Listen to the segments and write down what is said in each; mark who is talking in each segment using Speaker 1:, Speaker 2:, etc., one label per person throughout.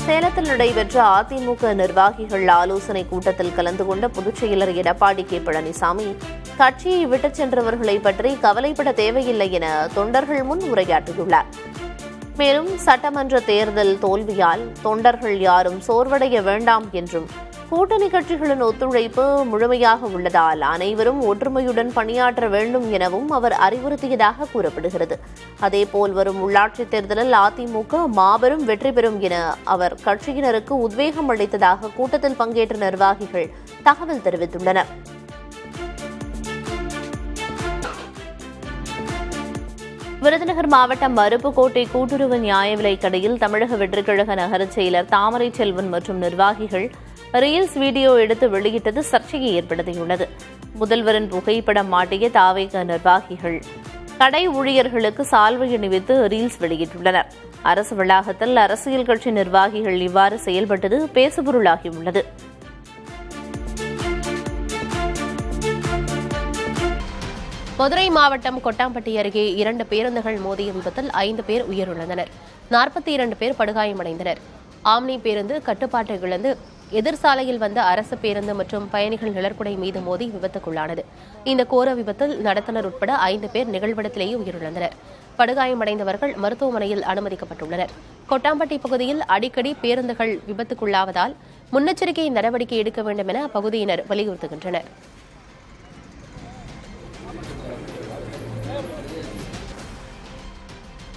Speaker 1: சேலத்தில் நடைபெற்ற அதிமுக நிர்வாகிகள் ஆலோசனை கூட்டத்தில் கலந்து கொண்ட பொதுச் செயலர் எடப்பாடி கே பழனிசாமி கட்சியை விட்டுச் சென்றவர்களை பற்றி கவலைப்பட தேவையில்லை என தொண்டர்கள் முன் உரையாற்றியுள்ளார். மேலும் சட்டமன்ற தேர்தல் தோல்வியால் தொண்டர்கள் யாரும் சோர்வடைய வேண்டாம் என்றும் கூட்டணி கட்சிகளின் ஒத்துழைப்பு முழுமையாக உள்ளதால் அனைவரும் ஒற்றுமையுடன் பணியாற்ற வேண்டும் எனவும் அவர் அறிவுறுத்தியதாக கூறப்படுகிறது. அதேபோல் வரும் உள்ளாட்சித் தேர்தலில் அதிமுக மாபெரும் வெற்றி பெறும் என அவர் கட்சியினருக்கு உத்வேகம் அளித்ததாக கூட்டத்தில் பங்கேற்ற நிர்வாகிகள் தகவல் தெரிவித்துள்ளனர். விருதுநகர் மாவட்டம் அருப்புக்கோட்டை கூட்டுறவு நியாய விலைக் கடையில் தமிழக வெற்றிக் கழக நகரச் செயலர் தாமரை செல்வன் மற்றும் நிர்வாகிகள் ரீல்ஸ் வீடியோ எடுத்து வெளியிட்டது சர்ச்சையை ஏற்படுத்தியுள்ளது. முதல்வரின் புகைப்படம் மாட்டிய தாவேக நிர்வாகிகள் கடை ஊழியர்களுக்கு சால்வை அணிவித்து ரீல்ஸ் வெளியிட்டுள்ளனர். அரசு வளாகத்தில் அரசியல் கட்சி நிர்வாகிகள் இவ்வாறு செயல்பட்டது பேசுபொருளாகியுள்ளது.
Speaker 2: மதுரை மாவட்டம் கொட்டாம்பட்டி அருகே 2 பேருந்துகள் மோதிய விபத்தில் 5 பேர் உயிரிழந்தனர். 42 பேர் படுகாயமடைந்தனர். ஆம்னி பேருந்து கட்டுப்பாட்டை இழந்து எதிர் சாலையில் வந்த அரசு பேருந்து மற்றும் பயணிகள் நிழற்குடை மீது மோதி விபத்துக்குள்ளானது. இந்த கோர விபத்தில் நடத்துனர் உட்பட 5 பேர் நிகழ்விடத்திலேயே உயிரிழந்தனர். படுகாயமடைந்தவர்கள் மருத்துவமனையில் அனுமதிக்கப்பட்டுள்ளனர். கொட்டாம்பட்டி பகுதியில் அடிக்கடி பேருந்துகள் விபத்துக்குள்ளாவதால் முன்னெச்சரிக்கை நடவடிக்கை எடுக்க வேண்டும் என அப்பகுதியினர் வலியுறுத்துகின்றனர்.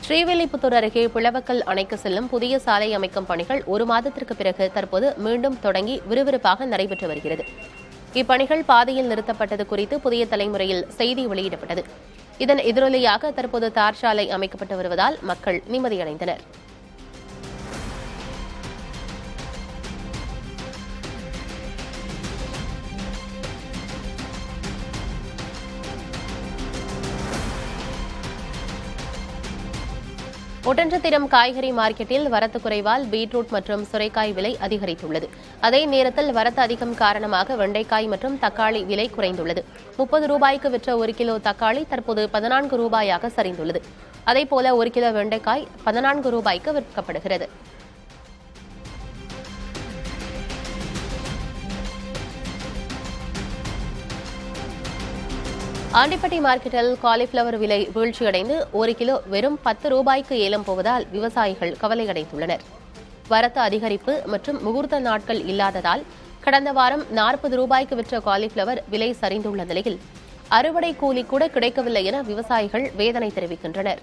Speaker 2: ஸ்ரீவில்லிபுத்தூர் அருகே பிளவக்கல் அணைக்கு செல்லும் புதிய சாலை அமைக்கும் பணிகள் 1 மாதத்திற்கு பிறகு தற்போது மீண்டும் தொடங்கி விறுவிறுப்பாக நடைபெற்று வருகிறது. இப்பணிகள் பாதையில் நிறுத்தப்பட்டது குறித்து புதிய தலைமுறையில் செய்தி வெளியிடப்பட்டது. இதன் எதிரொலியாக தற்போது தார் சாலை அமைக்கப்பட்டு வருவதால் மக்கள் நிம்மதியடைந்தனர். ஒட்டன்சத்திரம் காய்கறி மார்க்கெட்டில் வரத்து குறைவால் பீட்ரூட் மற்றும் சுரைக்காய் விலை அதிகரித்துள்ளது. அதே நேரத்தில் வரத்து அதிகம் காரணமாக வெண்டைக்காய் மற்றும் தக்காளி விலை குறைந்துள்ளது. 30 ரூபாய்க்கு விற்ற 1 கிலோ தக்காளி தற்போது 14 ரூபாயாக சரிந்துள்ளது. அதேபோல 1 கிலோ வெண்டைக்காய் 14 ரூபாய்க்கு விற்கப்படுகிறது. ஆண்டிப்பட்டி மார்க்கெட்டில் காலிஃபிளவர் விலை வீழ்ச்சியடைந்து 1 கிலோ வெறும் 10 ரூபாய்க்கு ஏலம் போவதால் விவசாயிகள் கவலையடைந்துள்ளனர். வரத்து அதிகரிப்பு மற்றும் முகூர்த்த நாட்கள் இல்லாததால் கடந்த வாரம் 40 ரூபாய்க்கு விற்ற காலிஃபிளவர் விலை சரிந்துள்ள நிலையில் அறுவடை கூலி கூட கிடைக்கவில்லை என விவசாயிகள் வேதனை தெரிவிக்கின்றனர்.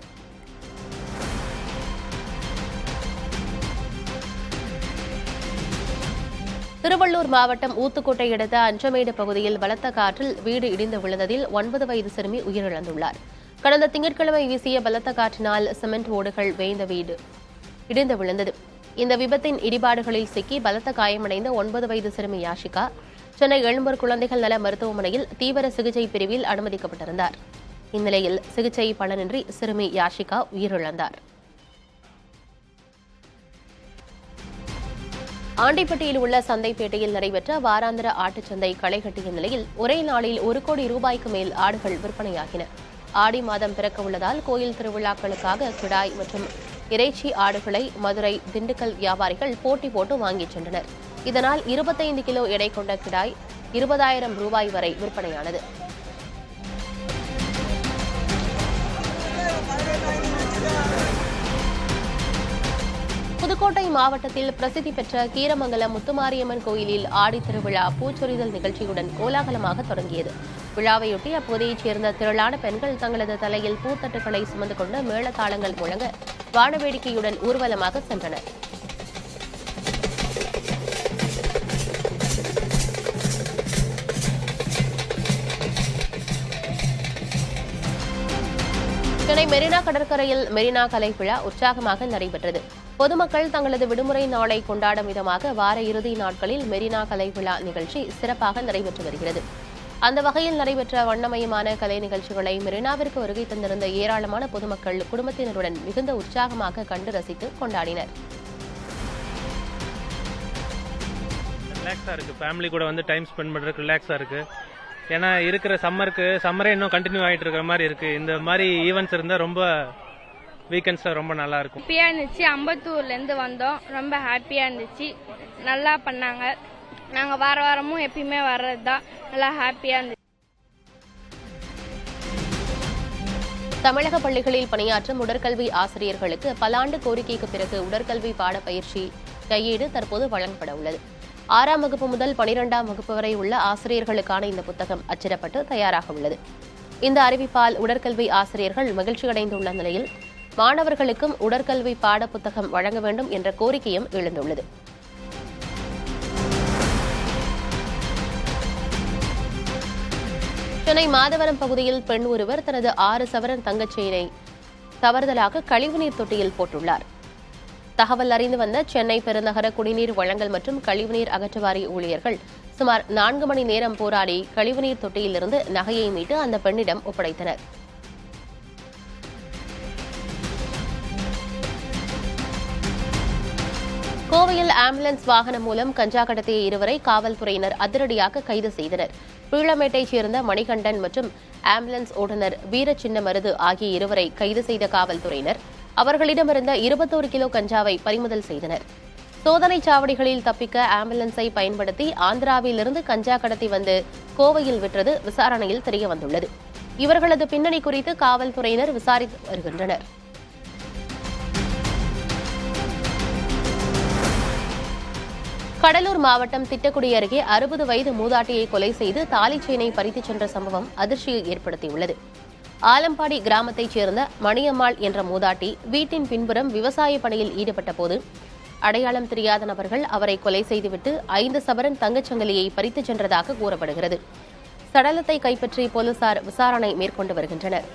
Speaker 2: திருவள்ளூர் மாவட்டம் ஊத்துக்கோட்டை அடுத்த அஞ்சமேடு பகுதியில் பலத்த காற்றில் வீடு இடிந்து விழுந்ததில் 9 வயது சிறுமி உயிரிழந்துள்ளார். கடந்த திங்கட்கிழமை வீசிய பலத்த காற்றினால் சிமெண்ட் ஓடுகள் வேய்ந்த வீடு இடிந்து விழுந்தது. இந்த விபத்தின் இடிபாடுகளில் சிக்கி பலத்த காயமடைந்த 9 வயது சிறுமி யாஷிகா சென்னை எழும்பூர் குழந்தைகள் நல மருத்துவமனையில் தீவிர சிகிச்சை பிரிவில் அனுமதிக்கப்பட்டிருந்தார். இந்நிலையில் சிகிச்சை பலனின்றி சிறுமி யாஷிகா உயிரிழந்தார். ஆண்டிப்பட்டியில் உள்ள சந்தைப்பேட்டையில் நடைபெற்ற வாராந்திர ஆட்டுச்சந்தை களை கட்டிய நிலையில் ஒரே நாளில் 1 கோடி ரூபாய்க்கு மேல் ஆடுகள் விற்பனையாகின. ஆடி மாதம் பிறக்க உள்ளதால் கோயில் திருவிழாக்களுக்காக கிடாய் மற்றும் இறைச்சி ஆடுகளை மதுரை, திண்டுக்கல் வியாபாரிகள் போட்டி போட்டு வாங்கிச் சென்றனர். இதனால் 25 கிலோ எடை கொண்ட கிடாய் 20,000 ரூபாய் வரை விற்பனையானது. புதுக்கோட்டை மாவட்டத்தில் பிரசித்தி பெற்ற கீரமங்கலம் முத்துமாரியம்மன் கோயிலில் ஆடித் திருவிழா பூச்சொரிதல் நிகழ்ச்சியுடன் கோலாகலமாக தொடங்கியது. விழாவையொட்டி அப்பகுதியைச் சேர்ந்த திரளான பெண்கள் தங்களது தலையில் பூத்தட்டுகளை சுமந்து கொண்டு மேளதாளங்கள் முழங்க வானவேடிக்கையுடன் ஊர்வலமாக சென்றனர். சென்னை மெரினா கடற்கரையில் மெரினா கலை விழா உற்சாகமாக நடைபெற்றது. பொதுமக்கள் தங்களது விடுமுறை நாளை கொண்டாடும் விதமாக வார இறுதி நாட்களில் மெரினா கலை விழா நிகழ்ச்சி சிறப்பாக நடைபெற்று வருகிறது. அந்த வகையில் நடைபெற்ற வண்ணமயமான கலை நிகழ்ச்சிகளை மெரினாவிற்கு வருகை தந்திருந்த ஏராளமான பொதுமக்கள் குடும்பத்தினருடன் மிகுந்த உற்சாகமாக கண்டு ரசித்து கொண்டாடினர்.
Speaker 3: ரிலாக்ஸாக இருக்குது. ஃபேமிலி கூட வந்து டைம் ஸ்பெண்ட் பண்ணுறதுக்கு ரிலாக்ஸாக இருக்குது. ஏன்னா இருக்கிற சம்மரே இன்னும் கண்டினியூ ஆகிட்டு இருக்கிற மாதிரி இருக்குது. இந்த மாதிரி ஈவெண்ட்ஸ் இருந்தால் ரொம்ப வீக்கெண்ட்ஸில் ரொம்ப நல்லாயிருக்கும்.
Speaker 4: ஹாப்பியாக இருந்துச்சு. அம்பத்தூர்லேருந்து வந்தோம், ரொம்ப ஹாப்பியாக இருந்துச்சு. நல்லா பண்ணாங்க. நாங்கள் வாரமும் எப்பயுமே வர்றது தான். நல்லா ஹாப்பியாக இருந்துச்சு.
Speaker 2: தமிழக பள்ளிகளில் பணியாற்றும் உடற்கல்வி ஆசிரியர்களுக்கு பல ஆண்டு கோரிக்கைக்கு பிறகு உடற்கல்வி பாடப்பயிற்சி கையேடு தற்போது வழங்கப்பட உள்ளது. 6ஆம் வகுப்பு முதல் 12ஆம் வகுப்பு வரை உள்ள ஆசிரியர்களுக்கான இந்த புத்தகம் அச்சிடப்பட்டு தயாராக உள்ளது. இந்த அறிவிப்பால் உடற்கல்வி ஆசிரியர்கள் மகிழ்ச்சியடைந்துள்ள நிலையில் மாணவர்களுக்கும் உடற்கல்வி பாட புத்தகம் வழங்க வேண்டும் என்ற கோரிக்கையும் எழுந்துள்ளது. சென்னை மாதவரம் பகுதியில் பெண் ஒருவர் தனது 6 சவரன் தங்கச் செயினை தவறுதலாக கழிவுநீர் தொட்டியில் போட்டுள்ளார். தகவல் அறிந்து வந்த சென்னை பெருநகர குடிநீர் வழங்கல் மற்றும் கழிவுநீர் அகற்றுவாரி ஊழியர்கள் சுமார் 4 மணி நேரம் போராடி கழிவுநீர் தொட்டியிலிருந்து நகையை மீட்டு அந்த பெண்ணிடம் ஒப்படைத்தனர். கோவையில் ஆம்புலன்ஸ் வாகனம் மூலம் கஞ்சா கடத்திய இருவரை காவல்துறையினர் அதிரடியாக கைது செய்தனர். பீளமேட்டைச் சேர்ந்த மணிகண்டன் மற்றும் ஆம்புலன்ஸ் ஓட்டுநர் வீரசின்னமருது ஆகிய இருவரை கைது செய்த காவல்துறையினர் அவர்களிடமிருந்த 21 கிலோ கஞ்சாவை பறிமுதல் செய்தனர். சோதனைச் சாவடிகளில் தப்பிக்க ஆம்புலன்ஸை பயன்படுத்தி ஆந்திராவிலிருந்து கஞ்சா கடத்தி வந்து கோவையில் விற்றது விசாரணையில் தெரியவந்துள்ளது. இவர்களது பின்னணி குறித்து காவல்துறையினர் விசாரித்து வருகின்றனர். கடலூர் மாவட்டம் திட்டக்குடி அருகே 60 வயது மூதாட்டியை கொலை செய்து தாலி செயினை பறித்துச் சென்ற சம்பவம் அதிர்ச்சியை ஏற்படுத்தியுள்ளது. ஆலம்பாடி கிராமத்தைச் சேர்ந்த மணியம்மாள் என்ற மூதாட்டி வீட்டின் பின்புறம் விவசாய பணியில் ஈடுபட்ட போது அடையாளம் தெரியாத நபர்கள் அவரை கொலை செய்துவிட்டு 5 சவரன் தங்கச்சங்கிலியை பறித்துச் சென்றதாக கூறப்படுகிறது. சடலத்தை கைப்பற்றி போலீசார் விசாரணை மேற்கொண்டு வருகின்றனர்.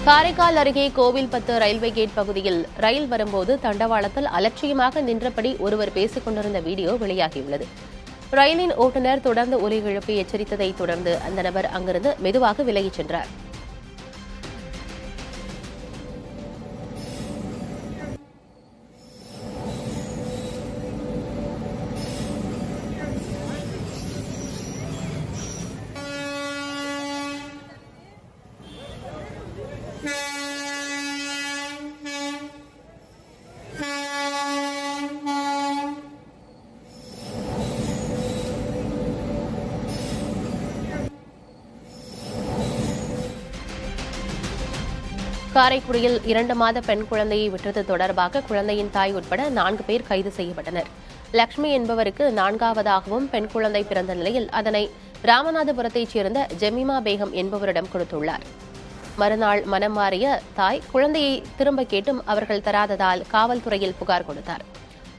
Speaker 2: காரைக்கால் அருகே கோவில்பத்து ரயில்வே கேட் பகுதியில் ரயில் வரும்போது தண்டவாளத்தில் அலட்சியமாக நின்றபடி ஒருவர் பேசிக் கொண்டிருந்த வீடியோ வெளியாகியுள்ளது. ரயிலின் ஓட்டுநர் தொடர்ந்து ஒலி எழுப்பி எச்சரித்ததைத் தொடர்ந்து அந்த நபர் அங்கிருந்து மெதுவாக விலகிச் சென்றார். காரைக்குடியில் 2 மாத பெண் குழந்தையை விட்டது தொடர்பாக குழந்தையின் தாய் உட்பட 4 பேர் கைது செய்யப்பட்டனர். லட்சுமி என்பவருக்கு 4ஆவதாகவும் பெண் குழந்தை பிறந்த நிலையில் அதனை ராமநாதபுரத்தைச் சேர்ந்த ஜெமிமா பேகம் என்பவரிடம் கொடுத்துள்ளார். மறுநாள் மனம் மாறிய தாய் குழந்தையை திரும்ப கேட்டும் அவர்கள் தராததால் காவல்துறையில் புகார் கொடுத்தார்.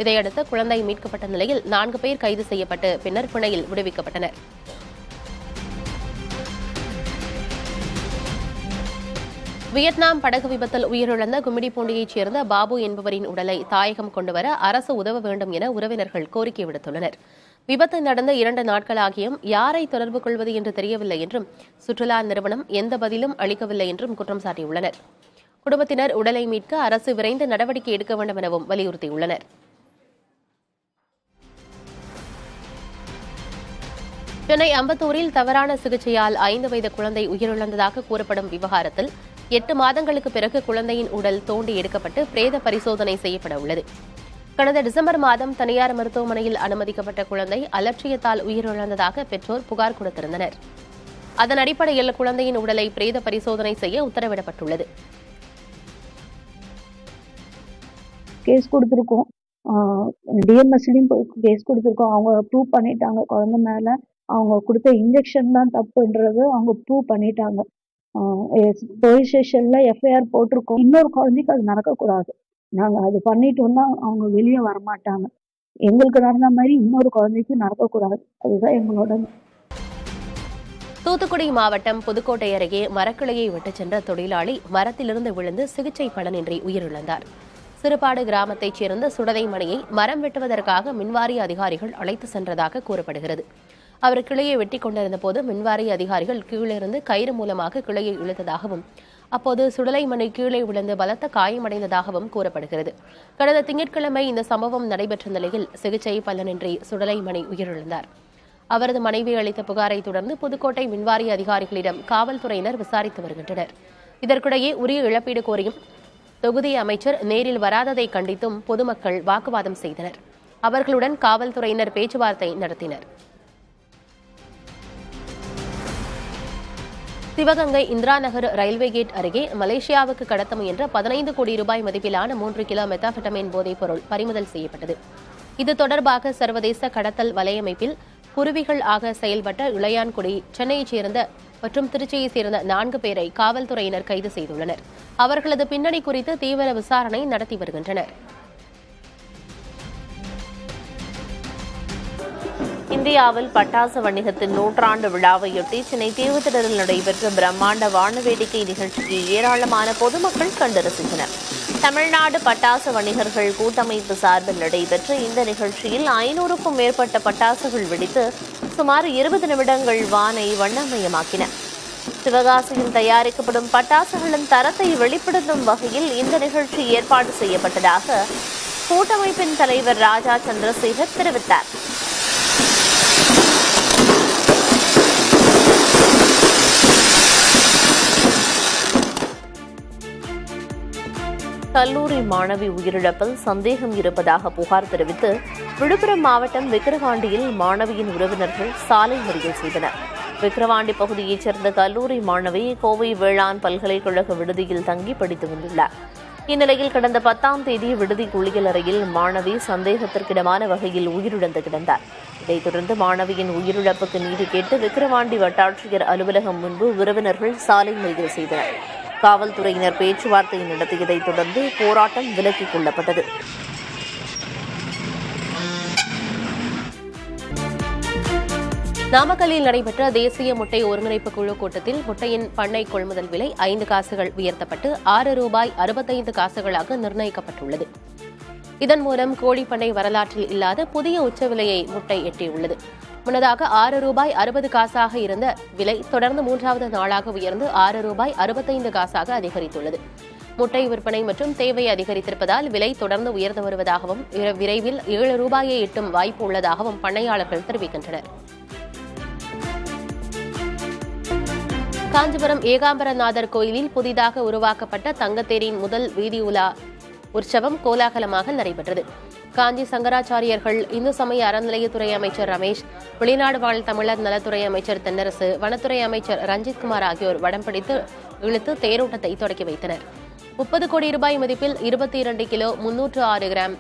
Speaker 2: இதையடுத்து குழந்தை மீட்கப்பட்ட நிலையில் 4 பேர் கைது செய்யப்பட்டு பின்னர் பிணையில் விடுவிக்கப்பட்டனர். வியட்நாம் படகு விபத்தில் உயிரிழந்த கும்மிடிப்பூண்டியைச் சேர்ந்த பாபு என்பவரின் உடலை தாயகம் கொண்டுவர அரசு உதவ வேண்டும் என உறவினர்கள் கோரிக்கை விடுத்துள்ளனர். விபத்து நடந்த 2 நாட்களாகியும் யாரை தொடர்பு கொள்வது என்று தெரியவில்லை என்றும் சுற்றுலா நிறுவனம் எந்த பதிலும் அளிக்கவில்லை என்றும் குற்றம் சாட்டியுள்ளனர். குடும்பத்தினர் உடலை மீட்க அரசு விரைந்து நடவடிக்கை எடுக்க வேண்டும் எனவும் வலியுறுத்தியுள்ளனர். சென்னை அம்பத்தூரில் தவறான சிகிச்சையால் 5 வயது குழந்தை உயிரிழந்ததாக கூறப்படும் விவகாரத்தில் 8 மாதங்களுக்கு பிறகு குழந்தையின் உடல் தோண்டி எடுக்கப்பட்டு பிரேத பரிசோதனை செய்யப்பட உள்ளது. கடந்த டிசம்பர் மாதம் தனியார் மருத்துவமனையில் அனுமதிக்கப்பட்ட குழந்தை அலட்சியத்தால் உயிரிழந்ததாக பெற்றோர் புகார் கொடுத்திருந்தனர். அதன் அடிப்படையில் குழந்தையின் உடலை பிரேத பரிசோதனை செய்ய உத்தரவிடப்பட்டுள்ளது.
Speaker 5: கேஸ் கொடுத்துருக்கோம், டிஎம்எஸ்லையும் கேஸ் கொடுத்துருக்கோம். அவங்க ப்ரூவ் பண்ணிட்டாங்க குழந்தை மேல அவங்க கொடுத்த இன்ஜெக்ஷன் தான் தப்புன்றது அவங்க ப்ரூவ் பண்ணிட்டாங்க. போலீஸ் ஸ்டேஷன்ல எஃப்ஐஆர் போட்டிருக்கோம். இன்னொரு குழந்தைக்கு அது நடக்கக்கூடாது. நாங்க அது பண்ணிட்டோம்னா அவங்க வெளியே வரமாட்டாங்க. எங்களுக்கு நடந்த மாதிரி இன்னொரு குழந்தைக்கு நடக்கக்கூடாது. அதுதான் எங்களோட.
Speaker 2: தூத்துக்குடி மாவட்டம் புதுக்கோட்டை அருகே மரக்கிளையை விட்டுச் சென்ற தொழிலாளி மரத்திலிருந்து விழுந்து சிகிச்சை பலனின்றி உயிரிழந்தார். சிறுபாடு கிராமத்தைச் சேர்ந்த சுடதைமணியை மரம் வெட்டுவதற்காக மின்வாரிய அதிகாரிகள் அழைத்து சென்றதாக கூறப்படுகிறது. அவர் கிளையை வெட்டிக் கொண்டிருந்த போது மின்வாரிய அதிகாரிகள் கீழிருந்து கயிறு மூலமாக கிளையை இழுத்ததாகவும் அப்போது சுடலைமணி கீழே விழுந்து பலத்த காயமடைந்ததாகவும் கூறப்படுகிறது. கடந்த திங்கட்கிழமை இந்த சம்பவம் நடைபெற்ற நிலையில் சிகிச்சை பலனின்றி சுடலைமணி உயிரிழந்தார். அவரது மனைவி அளித்த புகாரை தொடர்ந்து புதுக்கோட்டை மின்வாரிய அதிகாரிகளிடம் காவல்துறையினர் விசாரித்து வருகின்றனர். இதற்கிடையே உரிய இழப்பீடு கோரியும் தொகுதி அமைச்சர் நேரில் வராததை கண்டித்தும் பொதுமக்கள் வாக்குவாதம் செய்தனர். அவர்களுடன் காவல்துறையினர் பேச்சுவார்த்தை நடத்தினர். சிவகங்கை இந்திரா நகர் ரயில்வே கேட் அருகே மலேசியாவுக்கு கடத்த முயன்ற 15 கோடி ரூபாய் மதிப்பிலான 3 கிலோ மெத்தாம்பெட்டமைன் போதைப் பொருள் பறிமுதல் செய்யப்பட்டது. இது தொடர்பாக சர்வதேச கடத்தல் வலையமைப்பில் குருவிகள் ஆக செயல்பட்ட இளையான்குடி, சென்னையைச் சேர்ந்த மற்றும் திருச்சியைச் சேர்ந்த 4 பேரை காவல்துறையினர் கைது செய்துள்ளனர். அவர்களது பின்னணி குறித்து தீவிர விசாரணை நடத்தி வருகின்றனர்.
Speaker 1: இந்தியாவில் பட்டாசு வணிகத்தின் 100ஆண்டு விழாவையொட்டி சென்னை தீவுத்திடலில் நடைபெற்ற பிரம்மாண்ட வானவேடிக்கை நிகழ்ச்சியை ஏராளமான பொதுமக்கள் கண்டு ரசித்தனர். தமிழ்நாடு பட்டாசு வணிகர்கள் கூட்டமைப்பு சார்பில் நடைபெற்ற இந்த நிகழ்ச்சியில் 500க்கும் மேற்பட்ட பட்டாசுகள் வெடித்து சுமார் 20 நிமிடங்கள் வானை வண்ணமயமாக்கின. சிவகாசியில் தயாரிக்கப்படும் பட்டாசுகளின் தரத்தை வெளிப்படுத்தும் வகையில் இந்த நிகழ்ச்சி ஏற்பாடு செய்யப்பட்டதாக கூட்டமைப்பின் தலைவர் ராஜா சந்திரசேகர் தெரிவித்தார். கல்லூரி மாணவி உயிரிழப்பில் சந்தேகம் இருப்பதாக புகார் தெரிவித்து விழுப்புரம் மாவட்டம் விக்கிரவாண்டியில் மாணவியின் உறவினர்கள் சாலை மறியல் செய்தனர். விக்கிரவாண்டி பகுதியைச் சேர்ந்த கல்லூரி மாணவி கோவை வேளாண் பல்கலைக்கழக விடுதியில் தங்கி படித்து வந்துள்ளார். இந்நிலையில் கடந்த 10ஆம் தேதி விடுதி குளியலறையில் மாணவி சந்தேகத்திற்கிடமான வகையில் உயிரிழந்து கிடந்தார். இதைத் தொடர்ந்து மாணவியின் உயிரிழப்புக்கு நீதி கேட்டு விக்கிரவாண்டி வட்டாட்சியர் அலுவலகம் முன்பு உறவினர்கள் சாலை மறியல் செய்தனர். காவல்துறையினர் பேச்சுவார்த்தை நடத்தியதைத் தொடர்ந்து போராட்டம் விலக்கிக் கொள்ளப்பட்டது.
Speaker 2: நாமக்கல்லில் நடைபெற்ற தேசிய முட்டை ஒருங்கிணைப்பு குழு கூட்டத்தில் முட்டையின் பண்ணை கொள்முதல் விலை 5 காசுகள் உயர்த்தப்பட்டு ₹6.65 நிர்ணயிக்கப்பட்டுள்ளது. இதன் மூலம் கோழிப்பண்ணை வரலாற்றில் இல்லாத புதிய உச்ச விலையை முட்டை எட்டியுள்ளது. முன்னதாக ₹6.60 இருந்த விலை தொடர்ந்து 3வது நாளாக உயர்ந்து ₹6.65 அதிகரித்துள்ளது. முட்டை விற்பனை மற்றும் தேவை அதிகரித்திருப்பதால் விலை தொடர்ந்து உயர்ந்து வருவதாகவும் விரைவில் ₹7 எட்டும் வாய்ப்பு உள்ளதாகவும் பண்ணையாளர்கள் தெரிவிக்கின்றனர். காஞ்சிபுரம் ஏகாம்பரநாதர் கோயிலில் புதிதாக உருவாக்கப்பட்ட தங்கத்தேரின் முதல் வீதி உலா உற்சவம் கோலாகலமாக நடைபெற்றது. காஞ்சி சங்கராச்சாரியர்கள், இந்து சமய அறநிலையத்துறை அமைச்சர் ரமேஷ், வெளிநாடு வாழ் தமிழர் நலத்துறை அமைச்சர் தென்னரசு, வனத்துறை அமைச்சர் ரஞ்சித்குமார் ஆகியோர் வடம் பிடித்து இழுத்து தேரோட்டத்தை தொடக்கி வைத்தனர். 30 கோடி ரூபாய் மதிப்பில் 22 கிலோ 306 கிராம்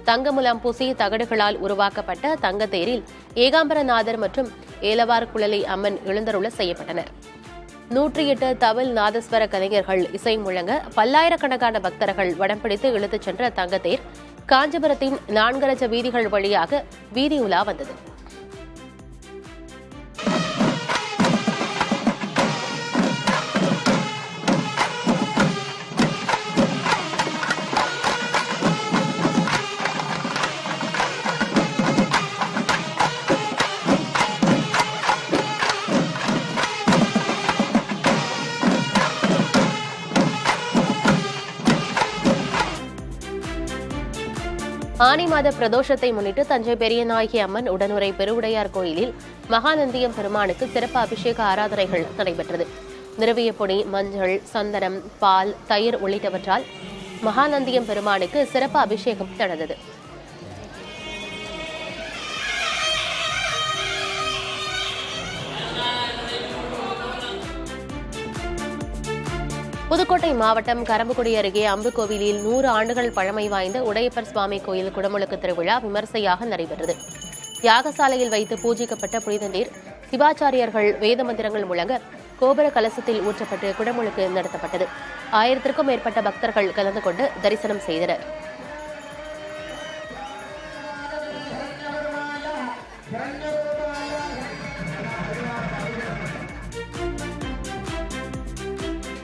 Speaker 2: தங்கமுலாம் பூசி தகடுகளால் உருவாக்கப்பட்ட தங்கத்தேரில் ஏகாம்பரநாதர் மற்றும் ஏலவார் குழலி அம்மன் எழுந்தருள செய்யப்பட்டனர். 108 தவில் நாதஸ்வர கலைஞர்கள் இசை முழங்க பல்லாயிரக்கணக்கான பக்தர்கள் வடம் பிடித்து இழுத்துச் சென்ற தங்கத்தேர் காஞ்சிபுரத்தின் 4 லட்ச வீதிகள் வழியாக வீதி உலா வந்தது. ஆனி மாத பிரதோஷத்தை முன்னிட்டு தஞ்சை பெரியநாயகி அம்மன் உடனுறை பெருவுடையார் கோயிலில் மகாநந்தியம் பெருமானுக்கு சிறப்பு அபிஷேக ஆராதனைகள் நடைபெற்றது. நிறுவிய பொடி, மஞ்சள், சந்தனம், பால், தயிர் உள்ளிட்டவற்றால் மகாநந்தியம் பெருமானுக்கு சிறப்பு அபிஷேகம் நடந்தது. புதுக்கோட்டை மாவட்டம் கரம்பக்குடி அருகே அம்புகோவிலில் 100 ஆண்டுகள் பழமை வாய்ந்த உடையப்பர் சுவாமி கோயில் குடமுழுக்கு திருவிழா விமர்சையாக நடைபெற்றது. யாகசாலையில் வைத்து பூஜிக்கப்பட்ட புனித நீர் சிவாச்சாரியர்கள் வேத மந்திரங்கள் முழங்க கோபுர கலசத்தில் ஊற்றப்பட்டு குடமுழுக்கு நடத்தப்பட்டது. 1000க்கும் மேற்பட்ட பக்தர்கள் கலந்து கொண்டு தரிசனம் செய்தனர்.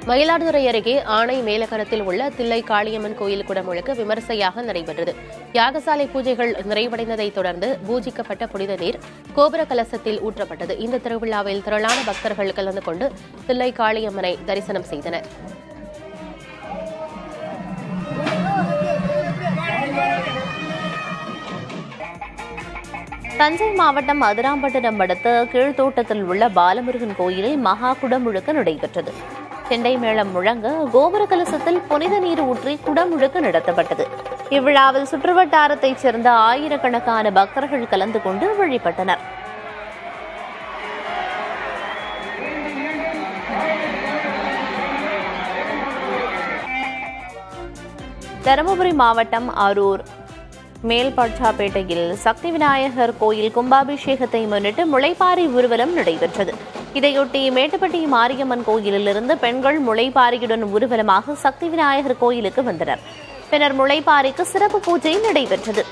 Speaker 2: மயிலாடுதுறை அருகே ஆணை மேலகரத்தில் உள்ள தில்லை காளியம்மன் கோயில் குடமுழுக்கு விமர்சையாக நடைபெற்றது. யாகசாலை பூஜைகள் நிறைவடைந்ததைத் தொடர்ந்து பூஜிக்கப்பட்ட புனித நீர் கோபுர கலசத்தில் ஊற்றப்பட்டது. இந்த திருவிழாவில் திரளான பக்தர்கள் கலந்து கொண்டு தில்லை காளியம்மனை தரிசனம் செய்தனர்.
Speaker 1: தஞ்சை மாவட்டம் அதிராம்பட்டினம் அடுத்த கீழ்த்தோட்டத்தில் உள்ள பாலமுருகன் கோயிலில் மகா குடமுழுக்கு நடைபெற்றது. செண்டை மேளம் முழங்க கோபுர கலசத்தில் புனித நீர் ஊற்றி குடமுழுக்கு நடத்தப்பட்டது. இவ்விழாவில் சுற்றுவட்டாரத்தைச் சேர்ந்த ஆயிரக்கணக்கான பக்தர்கள் கலந்து கொண்டு வழிபட்டனர். தருமபுரி மாவட்டம் அரூர் மேல்பட்சாப்பேட்டையில் சக்தி விநாயகர் கோயில் கும்பாபிஷேகத்தை முன்னிட்டு முளைப்பாரி ஊர்வலம் நடைபெற்றது. இதையொட்டி மேட்டுப்பட்டி மாரியம்மன் கோயிலிலிருந்து பெண்கள் முளைப்பாரியுடன் ஊர்வலமாக சக்தி விநாயகர் கோயிலுக்கு வந்தனர். பின்னர் முளைப்பாரிக்கு சிறப்பு பூஜை நடைபெற்றது.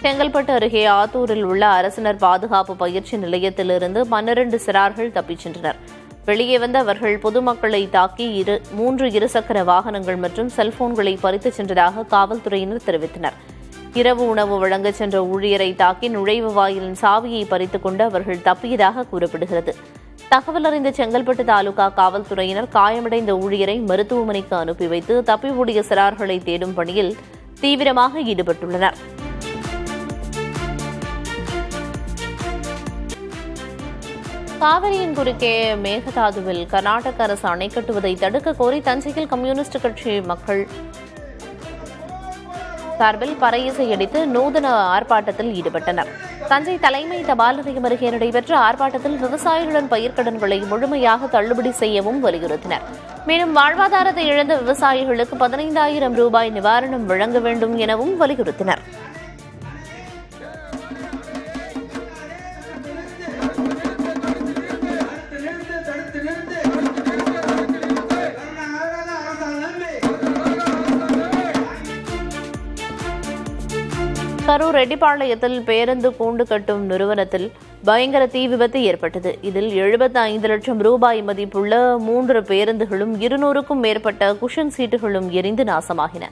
Speaker 1: செங்கல்பட்டு அருகே ஆத்தூரில் உள்ள அரசினர் பாதுகாப்பு பயிற்சி நிலையத்திலிருந்து 12 சிறார்கள் தப்பிச் சென்றனர். வெளியே வந்த அவர்கள் பொதுமக்களை தாக்கி 3 இருசக்கர வாகனங்கள் மற்றும் செல்போன்களை பறித்துச் சென்றதாக காவல்துறையினர் தெரிவித்தனர். இரவு உணவு வழங்கச் சென்ற ஊழியரை தாக்கி நுழைவு வாயிலின் சாவியை பறித்துக் கொண்டு அவர்கள் தப்பியதாக கூறப்படுகிறது. தகவல் அறிந்த செங்கல்பட்டு தாலுகா காவல்துறையினர் காயமடைந்த ஊழியரை மருத்துவமனைக்கு அனுப்பி வைத்து தப்பி ஓடிய சிறார்களை தேடும் பணியில் தீவிரமாக ஈடுபட்டுள்ளனர். காவிரியின் குறுக்கே மேகதாதுவில் கர்நாடக அரசு அணை கட்டுவதை தடுக்க கோரி தஞ்சையில் கம்யூனிஸ்ட் கட்சி மக்கள் சார்பில் பறையிசையடித்து நூதன ஆர்ப்பாட்டத்தில் ஈடுபட்டனர். தஞ்சை தலைமை தபால் நிலையம் அருகே நடைபெற்ற ஆர்ப்பாட்டத்தில் விவசாயிகளின் பயிர்க்கடன்களை முழுமையாக தள்ளுபடி செய்யவும் வலியுறுத்தினர். மேலும் வாழ்வாதாரத்தை இழந்த விவசாயிகளுக்கு 15,000 ரூபாய் நிவாரணம் வழங்க வேண்டும் எனவும் வலியுறுத்தினர். கரூர் ரெட்டிப்பாளையத்தில் பேருந்து கூண்டு கட்டும் நிறுவனத்தில் பயங்கர தீ விபத்து ஏற்பட்டது. இதில் 75 லட்சம் ரூபாய் மதிப்புள்ள 3 பேருந்துகளும் 200க்கும் மேற்பட்ட குஷன் சீட்டுகளும் எரிந்து நாசமாகின.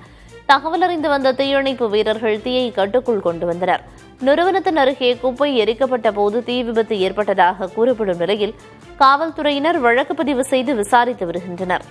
Speaker 1: தகவல் அறிந்து வந்த தீயணைப்பு வீரர்கள் தீயை கட்டுக்குள் கொண்டு வந்தனர். நிறுவனத்தின் அருகே குப்பை எரிக்கப்பட்ட போது தீ விபத்து ஏற்பட்டதாக கூறப்படும் நிலையில் காவல்துறையினர் வழக்கு பதிவு செய்து விசாரித்து வருகின்றனர்.